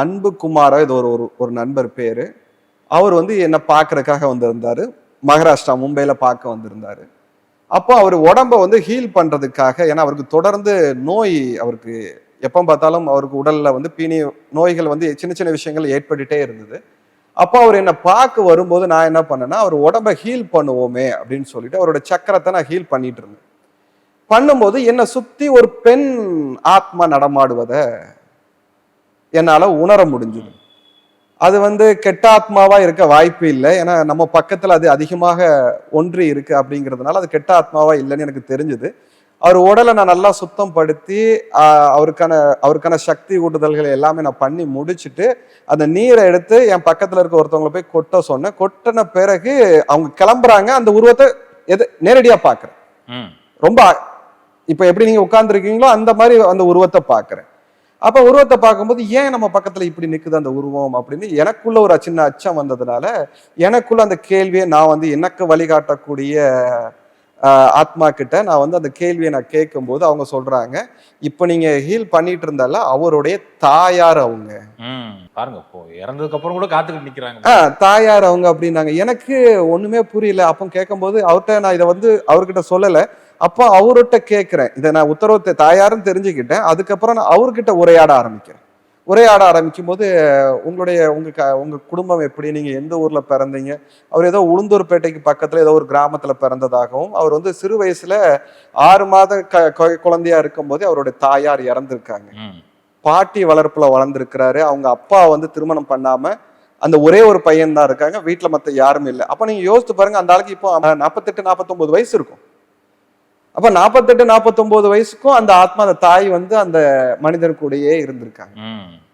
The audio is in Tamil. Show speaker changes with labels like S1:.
S1: அன்பு குமாரா இது ஒரு ஒரு ஒரு நண்பர் பேரு. அவர் வந்து என்ன பார்க்கறதுக்காக வந்திருந்தாரு. மகாராஷ்டிரா மும்பைல பார்க்க வந்திருந்தாரு. அப்போ அவர் உடம்ப வந்து ஹீல் பண்றதுக்காக, ஏன்னா அவருக்கு தொடர்ந்து நோய், அவருக்கு எப்ப பார்த்தாலும் அவருக்கு உடல்ல வந்து நோய்கள் வந்து சின்ன சின்ன விஷயங்கள் ஏற்பட்டுட்டே இருந்தது. அப்போ அவர் என்ன பார்க்க வரும்போது நான் என்ன பண்ணேன்னா, அவர் உடம்ப ஹீல் பண்ணுவோமே அப்படின்னு சொல்லிட்டு அவரோட சக்கரத்த நான் ஹீல் பண்ணிட்டு இருந்தேன். பண்ணும்போது என்ன சுத்தி ஒரு பெண் ஆத்மா நடமாடுவத என்னால உணர முடிஞ்சது. அது வந்து கெட்ட ஆத்மாவா இருக்க வாய்ப்பு இல்லை. ஏன்னா நம்ம பக்கத்துல அது அதிகமாக ஒன்றி இருக்கு அப்படிங்கிறதுனால அது கெட்ட ஆத்மாவா இல்லைன்னு எனக்கு தெரிஞ்சது. அவர் உடலை நான் நல்லா சுத்தம் படுத்தி அவருக்கான அவருக்கான சக்தி ஊட்டுதல்கள் எல்லாமே நான் பண்ணி முடிச்சுட்டு அந்த நீரை எடுத்து என் பக்கத்துல இருக்க ஒருத்தவங்களை போய் கொட்ட சொன்னேன். கொட்டின பிறகு அவங்க கிளம்புறாங்க. அந்த உருவத்தை நேரடியா பாக்குறேன். ரொம்ப இப்ப எப்படி நீங்க உட்கார்ந்து இருக்கீங்களோ அந்த மாதிரி அந்த உருவத்தை பாக்குறேன். அப்ப உருவத்தை பார்க்கும்போது ஏன் நம்ம பக்கத்துல இப்படி நிக்குது அந்த உருவம் அப்படின்னு எனக்குள்ள ஒரு சின்ன அச்சம் வந்ததுனால எனக்குள்ள அந்த கேள்வியை நான் வந்து எனக்கு வழிகாட்டக்கூடிய ஆத்மா கிட்ட நான் வந்து அந்த கேள்வியை நான் கேட்கும் போது அவங்க சொல்றாங்க, இப்ப நீங்க ஹீல் பண்ணிட்டு இருந்தால அவருடைய தாயார் அவங்க.
S2: பாருங்க, இப்போ இறந்ததுக்கு அப்புறம் கூட காத்துக்கிட்டு நிக்கிறாங்க.
S1: தாயார் அவங்க அப்படின்னாங்க. எனக்கு ஒண்ணுமே புரியல. அப்போ கேட்கும்போது அவர்கிட்ட நான் இதை வந்து அவர்கிட்ட சொல்லல. அப்போ அவர்கிட்ட கேட்கிறேன். இதை நான் உத்தரவு தாயாருன்னு தெரிஞ்சுக்கிட்டேன். அதுக்கப்புறம் நான் அவர்கிட்ட உரையாட ஆரம்பிக்கிறேன். உரையாட ஆரம்பிக்கும் போது உங்க குடும்பம் எப்படி, நீங்க எந்த ஊர்ல பிறந்தீங்க, அவர் ஏதோ உளுந்தூர்பேட்டைக்கு பக்கத்துல ஏதோ ஒரு கிராமத்துல பிறந்ததாகவும், அவர் வந்து சிறு வயசுல 6 மாத குழந்தையா இருக்கும் போதே அவருடைய தாயார் இறந்திருக்காங்க. பாட்டி வளர்ப்புல வளர்ந்துருக்கிறாரு. அவங்க அப்பா வந்து திருமணம் பண்ணாம அந்த ஒரே ஒரு பையன் தான் இருக்காங்க. வீட்டுல மத்த யாரும் இல்லை. அப்ப நீங்க யோசித்து பாருங்க, அந்த ஆளுக்கு இப்போ 48 49 வயசு இருக்கும். அப்ப 48 49 வயசுக்கும் அந்த ஆத்மா, அந்த தாய் வந்து அந்த மனிதர் கூடயே இருந்திருக்காங்க.